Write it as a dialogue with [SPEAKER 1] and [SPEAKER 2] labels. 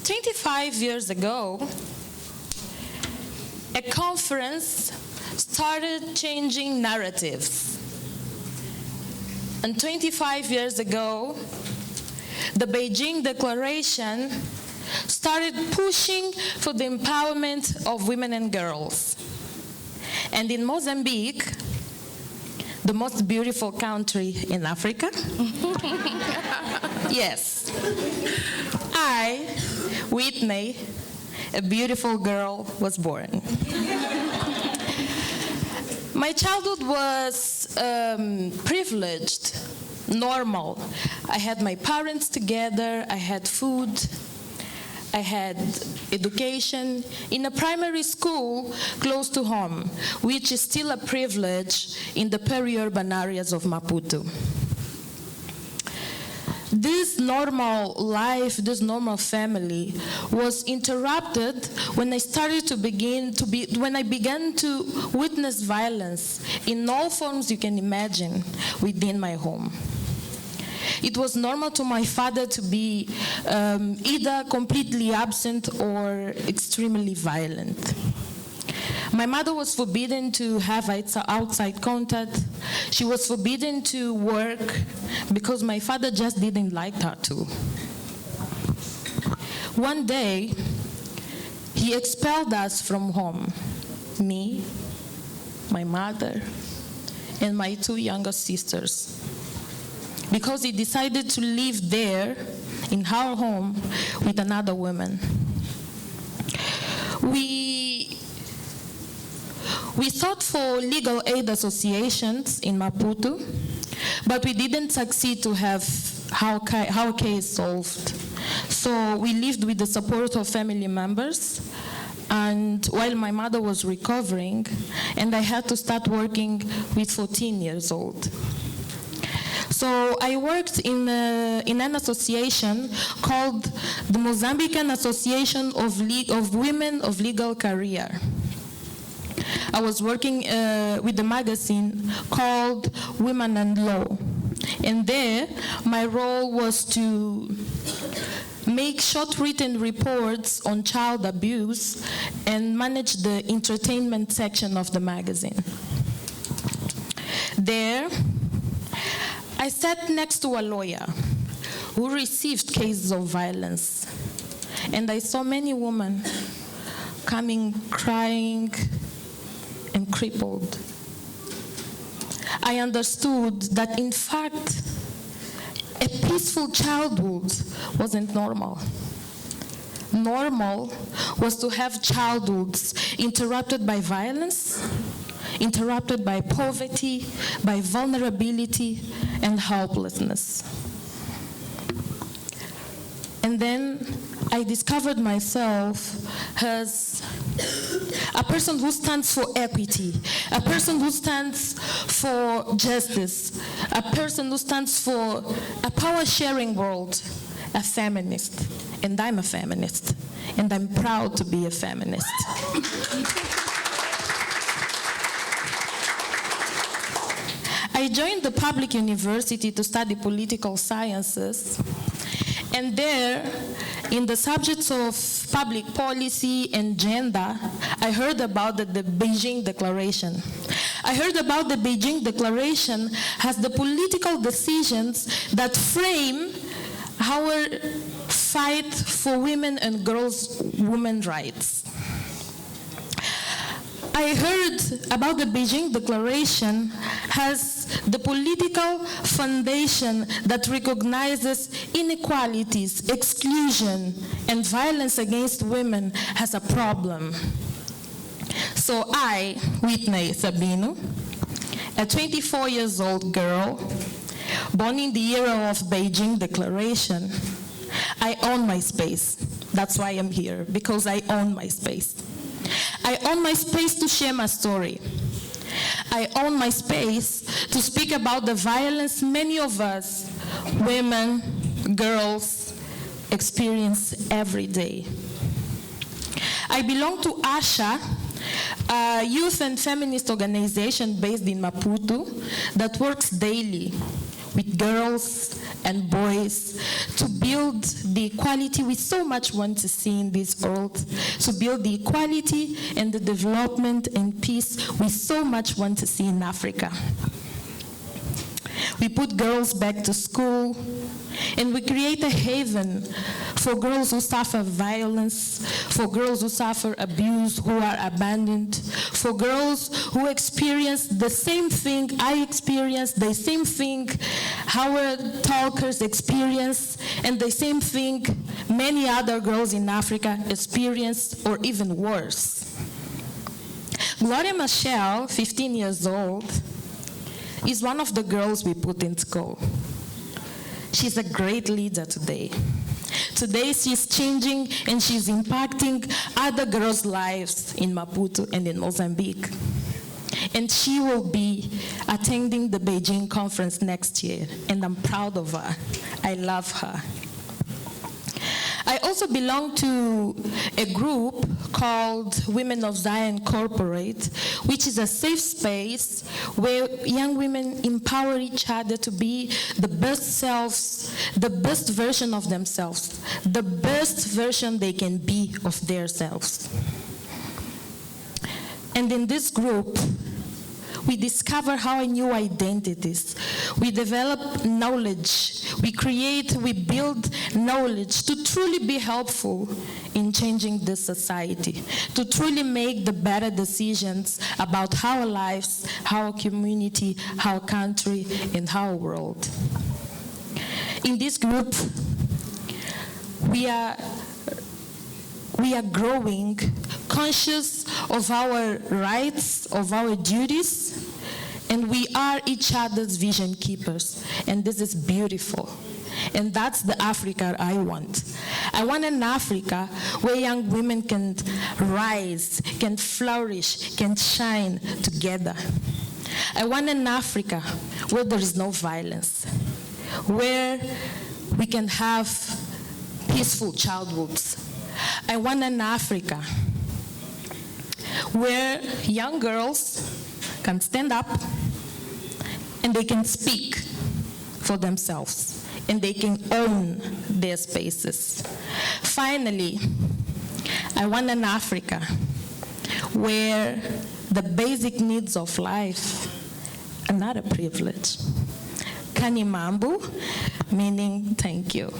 [SPEAKER 1] 25 years ago, a conference started changing narratives. And 25 years ago, the Beijing Declaration started pushing for the empowerment of women and girls. And in Mozambique, the most beautiful country in Africa, yes, I, Whitney, a beautiful girl, was born. My childhood was privileged, normal. I had my parents together, I had food, I had education in a primary school close to home, which is still a privilege in the peri-urban areas of Maputo. This normal life, this normal family was interrupted when I when I began to witness violence in all forms you can imagine within my home. It was normal to my father to be either completely absent or extremely violent. My mother was forbidden to have outside contact. She was forbidden to work because my father just didn't like her to. One day, he expelled us from home, me, my mother, and my two younger sisters, because he decided to live there in our home with another woman. We sought for legal aid associations in Maputo, but we didn't succeed to have our case solved. So we lived with the support of family members, and while my mother was recovering, and I had to start working with 14 years old. So I worked in an association called the Mozambican Association of Women of Legal Career. I was working with a magazine called Women and Law. And there, my role was to make short written reports on child abuse and manage the entertainment section of the magazine. There, I sat next to a lawyer who received cases of violence. And I saw many women coming crying and crippled. I understood that, in fact, a peaceful childhood wasn't normal. Normal was to have childhoods interrupted by violence, interrupted by poverty, by vulnerability, and helplessness. And then I discovered myself as a person who stands for equity, a person who stands for justice, a person who stands for a power-sharing world, a feminist. And I'm a feminist, and I'm proud to be a feminist. I joined the public university to study political sciences, and there, in the subjects of public policy and gender, I heard about the Beijing Declaration. I heard about the Beijing Declaration as the political decisions that frame our fight for women and girls' women's rights. I heard about the Beijing Declaration as the political foundation that recognizes inequalities, exclusion, and violence against women as a problem. So I, Whitney Sabino, a 24 years old girl, born in the era of Beijing Declaration, I own my space. That's why I'm here, because I own my space. I own my space to share my story. I own my space to speak about the violence many of us, women, girls, experience every day. I belong to ASHA, a youth and feminist organization based in Maputo that works daily with girls and boys, to build the equality we so much want to see in this world, to build the equality and the development and peace we so much want to see in Africa. We put girls back to school, and we create a haven for girls who suffer violence, for girls who suffer abuse, who are abandoned, for girls who experience the same thing I experienced, the same thing our talkers experience, and the same thing many other girls in Africa experience, or even worse. Gloria Machel, 15 years old, is one of the girls we put in school. She's a great leader today. Today she's changing and she's impacting other girls' lives in Maputo and in Mozambique. And she will be attending the Beijing conference next year, and I'm proud of her. I love her. I also belong to a group called Women of Zion Corporate, which is a safe space where young women empower each other to be the best selves, the best version of themselves, the best version they can be of themselves. And in this group, we discover our new identities. We develop knowledge. We create, we build knowledge to truly be helpful in changing this society, to truly make the better decisions about our lives, our community, our country, and our world. In this group, we are growing, conscious of our rights, of our duties, and we are each other's vision keepers. And this is beautiful. And that's the Africa I want. I want an Africa where young women can rise, can flourish, can shine together. I want an Africa where there is no violence, where we can have peaceful childhoods. I want an Africa where young girls can stand up and they can speak for themselves and they can own their spaces. Finally, I want an Africa where the basic needs of life are not a privilege. Kanimambu, meaning thank you.